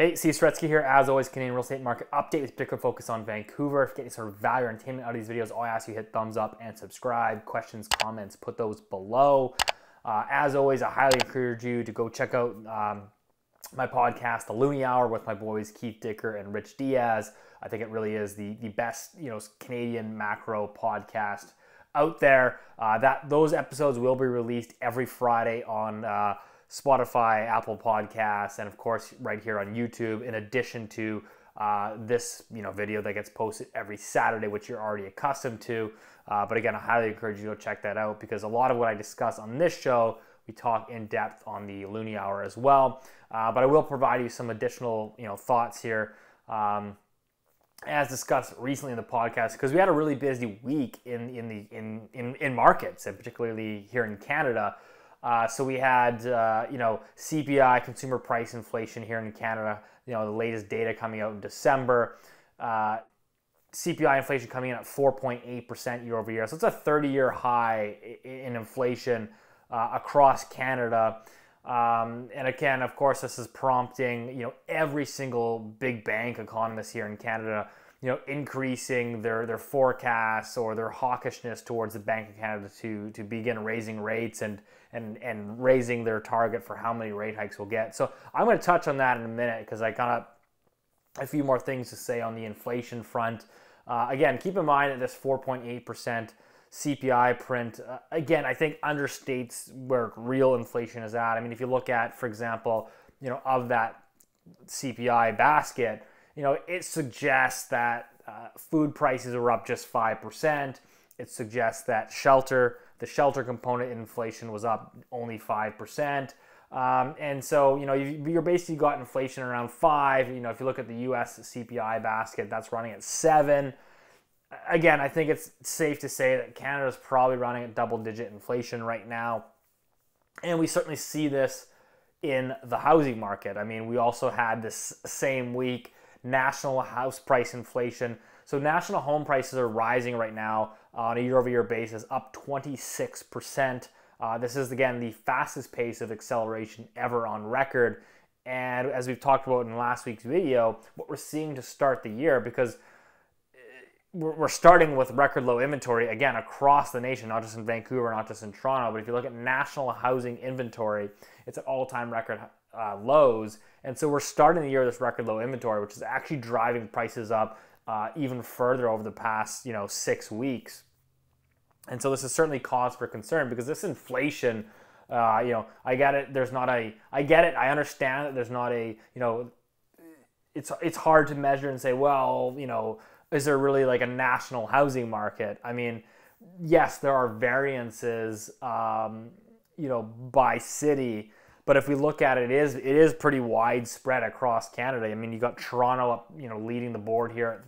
Hey, Steve Stretsky here. As always, Canadian real estate market update with particular focus on Vancouver. If you get any sort of value or entertainment out of these videos, all I ask you hit thumbs up and subscribe. Questions, comments, put those below. As always, I highly encourage you to go check out my podcast, The Loonie Hour, with my boys Keith Dicker and Rich Diaz. I think it really is the best Canadian macro podcast out there. Those episodes will be released every Friday on Spotify, Apple Podcasts, and of course right here on YouTube, in addition to this video that gets posted every Saturday, which you're already accustomed to. But again, I highly encourage you to go check that out, because a lot of what I discuss on this show, we talk in depth on the Loonie Hour as well. But I will provide you some additional thoughts here, as discussed recently in the podcast, because we had a really busy week in markets, and particularly here in Canada. So we had, CPI, consumer price inflation here in Canada, the latest data coming out in December. CPI inflation coming in at 4.8% year over year. So it's a 30-year high in inflation across Canada. And again, of course, this is prompting, every single big bank economist here in Canada, increasing their forecasts or their hawkishness towards the Bank of Canada to begin raising rates and raising their target for how many rate hikes we'll get. So I'm going to touch on that in a minute, because I got a few more things to say on the inflation front. Again, keep in mind that this 4.8% CPI print, again, I think understates where real inflation is at. I mean, if you look at, for example, of that CPI basket, it suggests that food prices are up just 5%. It suggests that the shelter component in inflation was up only 5%. And so, you're basically got inflation around 5. If you look at the US CPI basket, that's running at 7. Again, I think it's safe to say that Canada's probably running at double-digit inflation right now. And we certainly see this in the housing market. I mean, we also had this same week national house price inflation. So national home prices are rising right now on a year-over-year basis, up 26%. This is, again, the fastest pace of acceleration ever on record. And as we've talked about in last week's video, what we're seeing to start the year, because we're starting with record low inventory, again, across the nation, not just in Vancouver, not just in Toronto, but if you look at national housing inventory, it's at all-time record lows. And so we're starting the year with this record low inventory, which is actually driving prices up even further over the past 6 weeks. And so this is certainly cause for concern, because this inflation, I get it. I understand that there's not it's hard to measure and say, well, is there really like a national housing market? I mean, yes, there are variances, by city. But if we look at it, it is pretty widespread across Canada. I mean, you got Toronto up, leading the board here at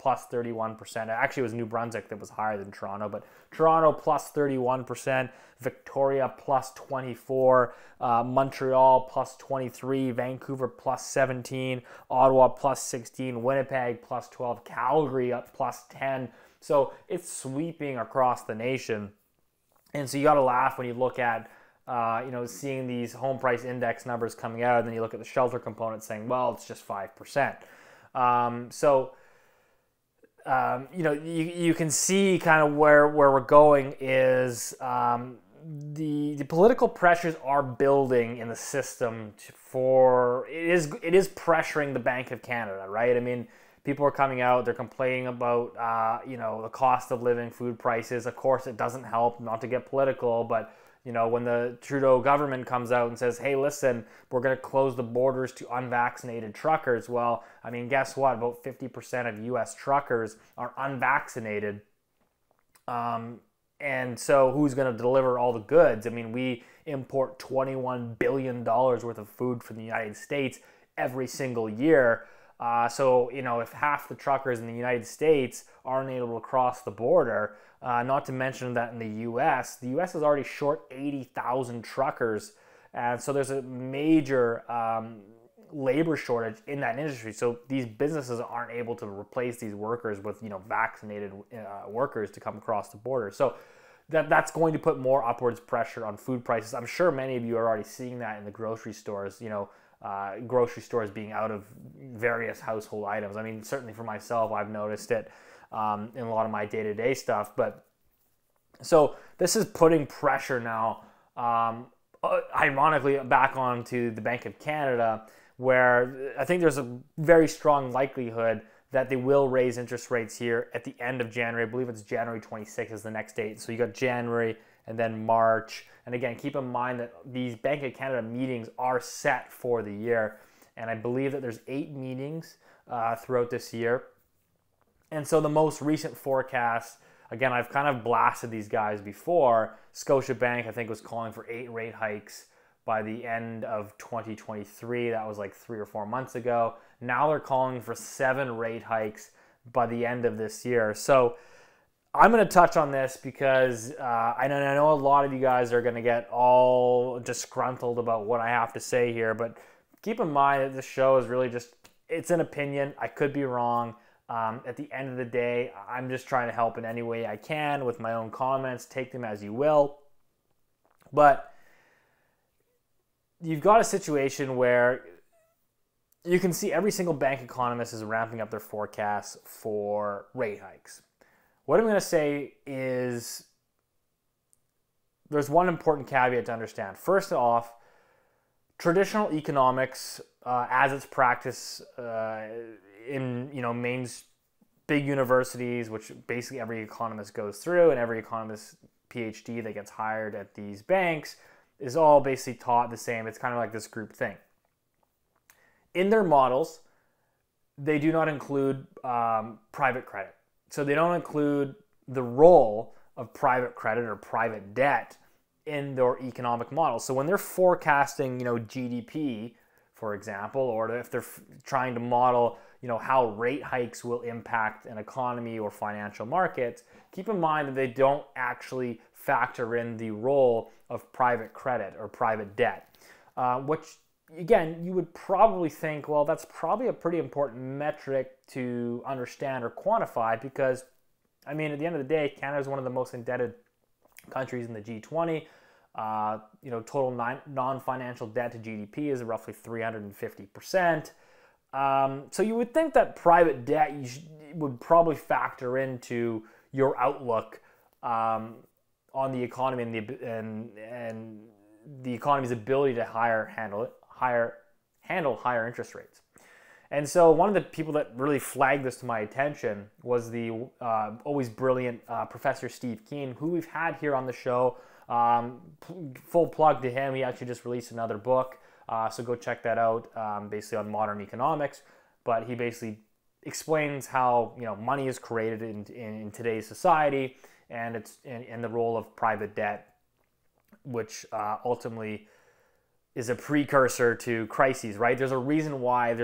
plus 31%. Actually, it was New Brunswick that was higher than Toronto, but Toronto plus 31%, Victoria plus 24, Montreal plus 23, Vancouver plus 17, Ottawa plus 16, Winnipeg plus 12, Calgary up plus 10. So it's sweeping across the nation. And so you got to laugh when you look at seeing these home price index numbers coming out, and then you look at the shelter component saying, well, it's just 5%. You can see kind of where we're going is the political pressures are building in the system it is pressuring the Bank of Canada, right? I mean, people are coming out, they're complaining about the cost of living, food prices. Of course, it doesn't help, not to get political, but when the Trudeau government comes out and says, hey, listen, we're going to close the borders to unvaccinated truckers. Well, I mean, guess what? About 50% of U.S. truckers are unvaccinated. And so who's going to deliver all the goods? I mean, we import $21 billion worth of food from the United States every single year. So if half the truckers in the United States aren't able to cross the border, not to mention that in the U.S. is already short 80,000 truckers. And so there's a major labor shortage in that industry. So these businesses aren't able to replace these workers with, vaccinated workers to come across the border. So that's going to put more upwards pressure on food prices. I'm sure many of you are already seeing that in the grocery stores, grocery stores being out of various household items. I mean, certainly for myself, I've noticed it in a lot of my day-to-day stuff. But so this is putting pressure now, ironically, back onto the Bank of Canada, where I think there's a very strong likelihood that they will raise interest rates here at the end of January. I believe it's January 26th is the next date. So you got January and then March. And again, keep in mind that these Bank of Canada meetings are set for the year. And I believe that there's 8 meetings throughout this year. And so the most recent forecast, again, I've kind of blasted these guys before. Scotiabank, I think, was calling for 8 rate hikes by the end of 2023. That was like 3 or 4 months ago. Now they're calling for 7 rate hikes by the end of this year. So I'm going to touch on this because I know a lot of you guys are going to get all disgruntled about what I have to say here, but keep in mind that this show is really just, it's an opinion. I could be wrong. At the end of the day, I'm just trying to help in any way I can with my own comments. Take them as you will. But you've got a situation where you can see every single bank economist is ramping up their forecasts for rate hikes. What I'm going to say is there's one important caveat to understand. First off, traditional economics, as it's practiced in big universities, which basically every economist goes through, and every economist PhD that gets hired at these banks is all basically taught the same. It's kind of like this group thing. In their models, they do not include private credit. So they don't include the role of private credit or private debt in their economic model. So when they're forecasting, GDP, for example, or if they're trying to model, how rate hikes will impact an economy or financial markets, keep in mind that they don't actually factor in the role of private credit or private debt, which, again, you would probably think, well, that's probably a pretty important metric to understand or quantify because, at the end of the day, Canada is one of the most indebted countries in the G20. Total non-financial debt to GDP is roughly 350%. So you would think that private debt would probably factor into your outlook on the economy and the economy's ability to handle higher interest rates. And so one of the people that really flagged this to my attention was the always brilliant Professor Steve Keen, who we've had here on the show. Full plug to him. He actually just released another book. So go check that out, basically on modern economics. But he basically explains how money is created in today's society, and it's in the role of private debt, which ultimately is a precursor to crises. Right? There's a reason why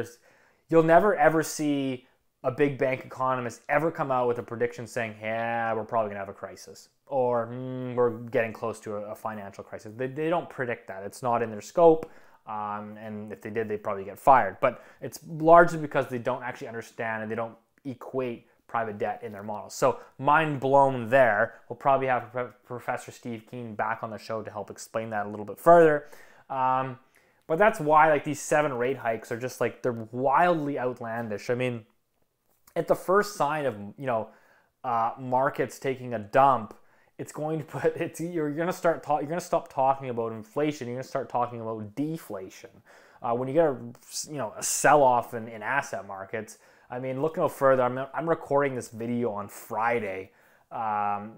you'll never ever see a big bank economist ever come out with a prediction saying, "Yeah, we're probably gonna have a crisis," or "We're getting close to a financial crisis." They don't predict that. It's not in their scope. And if they did, they'd probably get fired. But it's largely because they don't actually understand and they don't equate private debt in their models. So mind blown there. We'll probably have Professor Steve Keen back on the show to help explain that a little bit further. But that's why these 7 rate hikes are just they're wildly outlandish. At the first sign of markets taking a dump, you're gonna stop talking about inflation. You're gonna start talking about deflation. When you get a sell-off in asset markets, look no further. I'm recording this video on Friday. I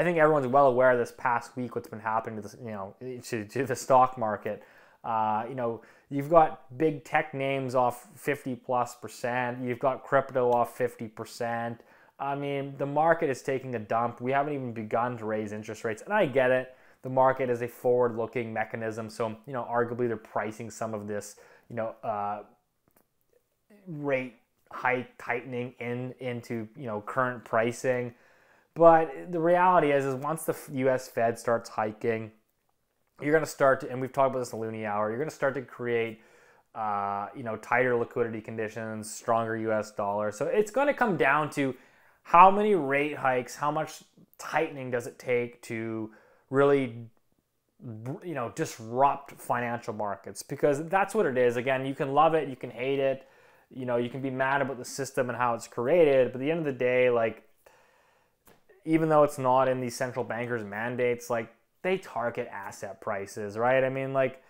think everyone's well aware of this past week what's been happening to the stock market. You've got big tech names off 50+%. You've got crypto off 50%. The market is taking a dump. We haven't even begun to raise interest rates. And I get it. The market is a forward-looking mechanism. So, arguably they're pricing some of this, rate hike tightening into, current pricing. But the reality is once the U.S. Fed starts hiking, you're going to start to, and we've talked about this in the Loonie Hour, you're going to start to create tighter liquidity conditions, stronger U.S. dollar. So it's going to come down to how many rate hikes, how much tightening does it take to really, disrupt financial markets? Because that's what it is. Again, you can love it, you can hate it, you can be mad about the system and how it's created, but at the end of the day, like, even though it's not in these central bankers' mandates, like, they target asset prices, right? I mean, like,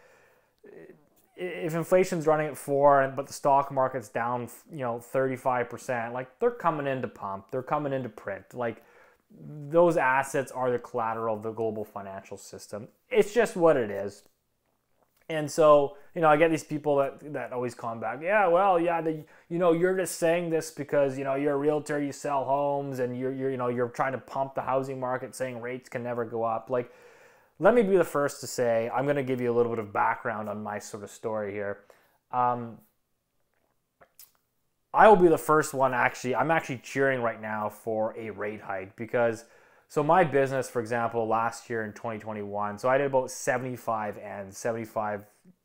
if inflation's running at 4, but the stock market's down, 35%, like, they're coming in to pump, they're coming in to print. Like, those assets are the collateral of the global financial system. It's just what it is. And so, I get these people that always come back, you're just saying this because, you're a realtor, you sell homes, and you're trying to pump the housing market, saying rates can never go up. Like, let me be the first to say, I'm going to give you a little bit of background on my sort of story here. I will be the first one, I'm actually cheering right now for a rate hike because, so my business, for example, last year in 2021, so I did about 75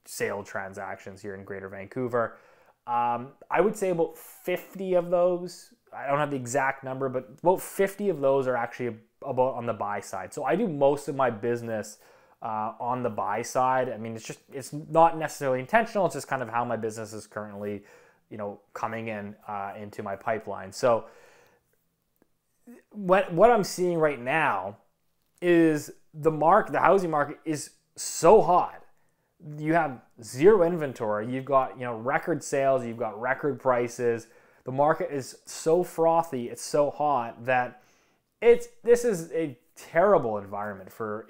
sale transactions here in Greater Vancouver. I would say about 50 of those, I don't have the exact number, but about 50 of those are actually about on the buy side. So I do most of my business on the buy side. I mean, it's not necessarily intentional. It's just kind of how my business is currently, coming in into my pipeline. So what I'm seeing right now is the housing market is so hot. You have zero inventory. You've got, record sales. You've got record prices. The market is so frothy. It's so hot that this is a terrible environment for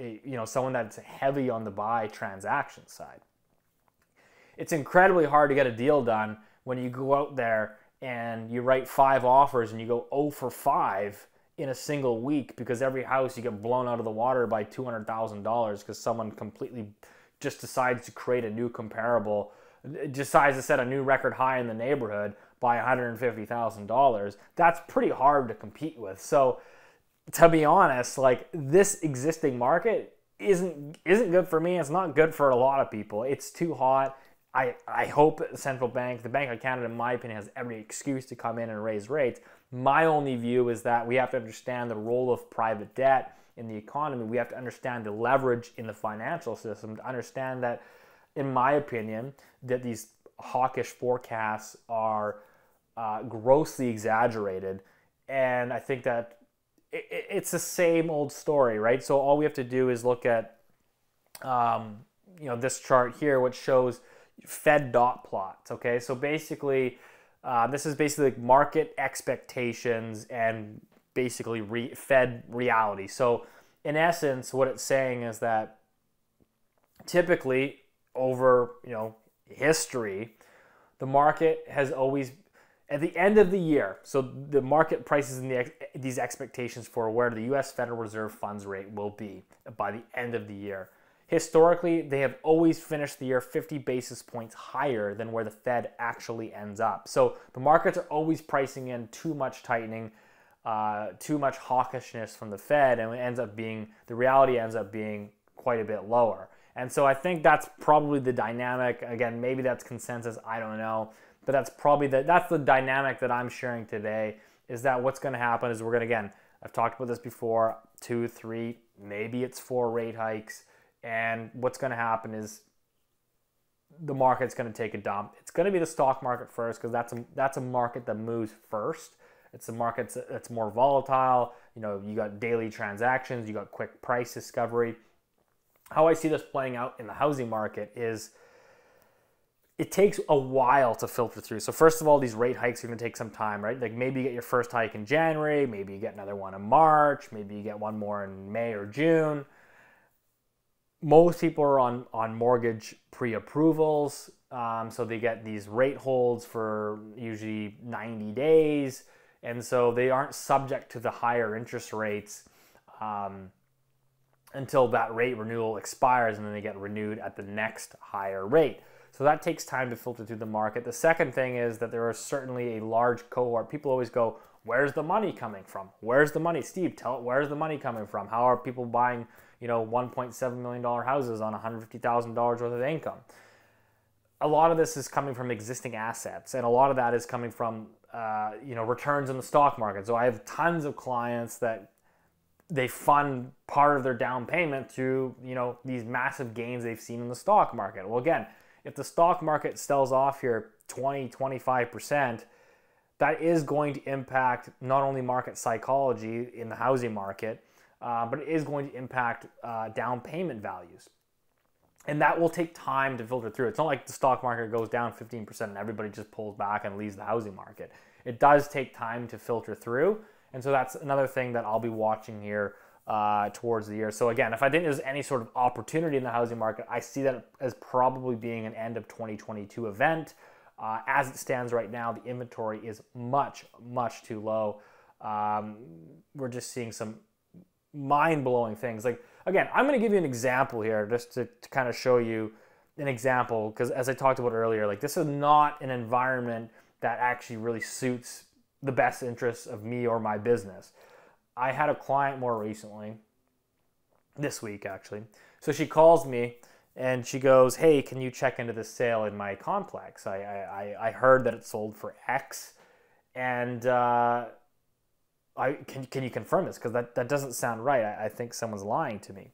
someone that's heavy on the buy transaction side. It's incredibly hard to get a deal done when you go out there and you write 5 offers and you go 0 for 5 in a single week because every house you get blown out of the water by $200,000 because someone completely just decides to create a new comparable, decides to set a new record high in the neighborhood by $150,000. That's pretty hard to compete with. So to be honest, like, this existing market isn't good for me. It's not good for a lot of people. It's too hot. I hope the Bank of Canada, in my opinion, has every excuse to come in and raise rates. My only view is that we have to understand the role of private debt in the economy. We have to understand the leverage in the financial system to understand that, in my opinion, that these hawkish forecasts are grossly exaggerated. And I think that it's the same old story, right? So all we have to do is look at, this chart here, which shows Fed dot plots. Okay, so basically, this is basically like market expectations and basically Fed reality. So in essence, what it's saying is that typically over history, the market has always, at the end of the year, so the market prices in these expectations for where the U.S. Federal Reserve funds rate will be by the end of the year. Historically, they have always finished the year 50 basis points higher than where the Fed actually ends up. So the markets are always pricing in too much tightening, too much hawkishness from the Fed, and the reality ends up being quite a bit lower. And so I think that's probably the dynamic. Again, maybe that's consensus, I don't know. But that's probably that's the dynamic that I'm sharing today, is that what's going to happen is we're going to, again, I've talked about this before, 2, 3, maybe it's 4 rate hikes. And what's going to happen is the market's going to take a dump. It's going to be the stock market first because that's a market that moves first. It's a market that's more volatile. You got daily transactions, you got quick price discovery. How I see this playing out in the housing market is it takes a while to filter through. So first of all, these rate hikes are going to take some time, right? Like maybe you get your first hike in January, maybe you get another one in March, maybe you get one more in May or June. Most people are on mortgage pre-approvals, so they get these rate holds for usually 90 days, and so they aren't subject to the higher interest rates until that rate renewal expires, and then they get renewed at the next higher rate. So that takes time to filter through the market. The second thing is that there is certainly a large cohort. People always go, where's the money coming from? Where's the money? Steve, where's the money coming from? How are people buying $1.7 million houses on $150,000 worth of income? a lot of this is coming from existing assets, and a lot of that is coming from returns in the stock market. So I have tons of clients that they fund part of their down payment through these massive gains they've seen in the stock market. Well, again, if the stock market sells off here 20-25%, that is going to impact not only market psychology in the housing market, but it is going to impact down payment values. And that will take time to filter through. It's not like the stock market goes down 15% and everybody just pulls back and leaves the housing market. It does take time to filter through. And so that's another thing that I'll be watching here towards the year. So again, if I think there's any sort of opportunity in the housing market, I see that as probably being an end of 2022 event. As it stands right now, the inventory is much, much too low. We're just seeing some mind-blowing things. Like, again, I'm going to give you an example here just to kind of show you an example, because as I talked about earlier, like, this is not an environment that actually really suits the best interests of me or my business. I had a client more recently, this week actually. So she calls me and she goes, "Hey, can you check into this sale in my complex? I heard that it sold for X, and can you confirm this? Because that doesn't sound right. I think someone's lying to me."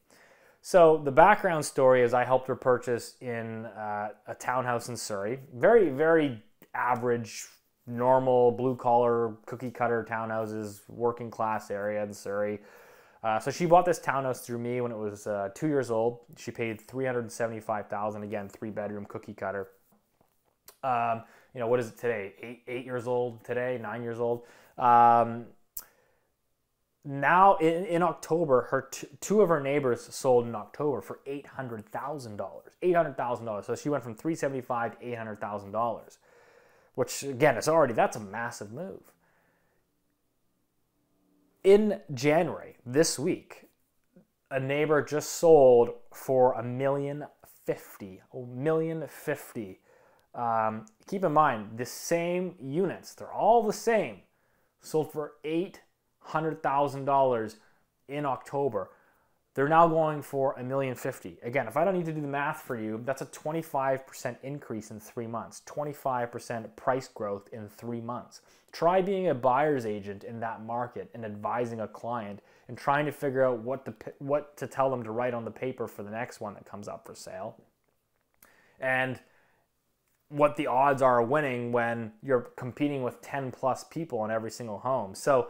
So the background story is I helped her purchase in a townhouse in Surrey. Very, very average, normal, blue-collar, cookie-cutter townhouses, working class area in Surrey. So she bought this townhouse through me when it was 2 years old. She paid $375,000, again, 3-bedroom cookie cutter. What is it today? 8 years old today, 9 years old. Now in October, two of her neighbors sold in October for $800,000. $800,000. So she went from $375,000 to $800,000, which again, that's a massive move. In January, this week, a neighbor just sold for $1,050,000. $1,050,000. Keep in mind, the same units, they're all the same, sold for $800,000 in October. They're now going for $1,050,000. Again, if I don't need to do the math for you, that's a 25% increase in 3 months, 25% price growth in 3 months. Try being a buyer's agent in that market and advising a client and trying to figure out what to tell them to write on the paper for the next one that comes up for sale, and what the odds are of winning when you're competing with 10 plus people in every single home. So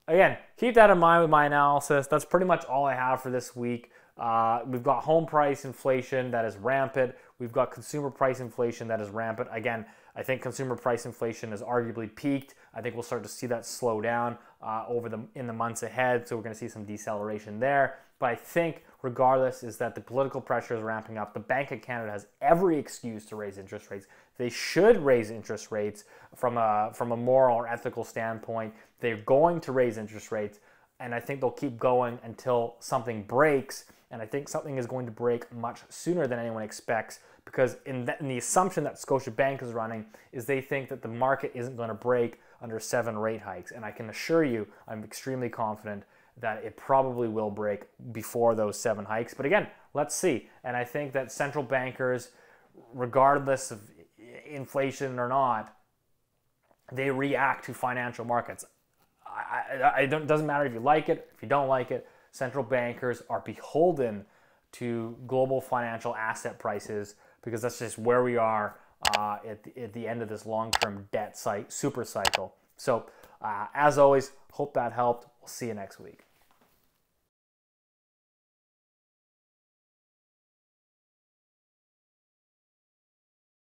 again, keep that in mind with my analysis. That's pretty much all I have for this week. We've got home price inflation that is rampant. We've got consumer price inflation that is rampant. Again, I think consumer price inflation has arguably peaked. I think we'll start to see that slow down in the months ahead. So we're going to see some deceleration there. But I think regardless is that the political pressure is ramping up. The Bank of Canada has every excuse to raise interest rates. They should raise interest rates from a moral or ethical standpoint. They're going to raise interest rates, and I think they'll keep going until something breaks. And I think something is going to break much sooner than anyone expects, because in the assumption that Scotiabank is running is they think that the market isn't going to break under 7 rate hikes. And I can assure you, I'm extremely confident that it probably will break before those 7 hikes. But again, let's see. And I think that central bankers, regardless of inflation or not, they react to financial markets. It doesn't matter if you like it, if you don't like it. Central bankers are beholden to global financial asset prices, because that's just where we are at the end of this long-term debt super cycle. So as always, hope that helped. We'll see you next week.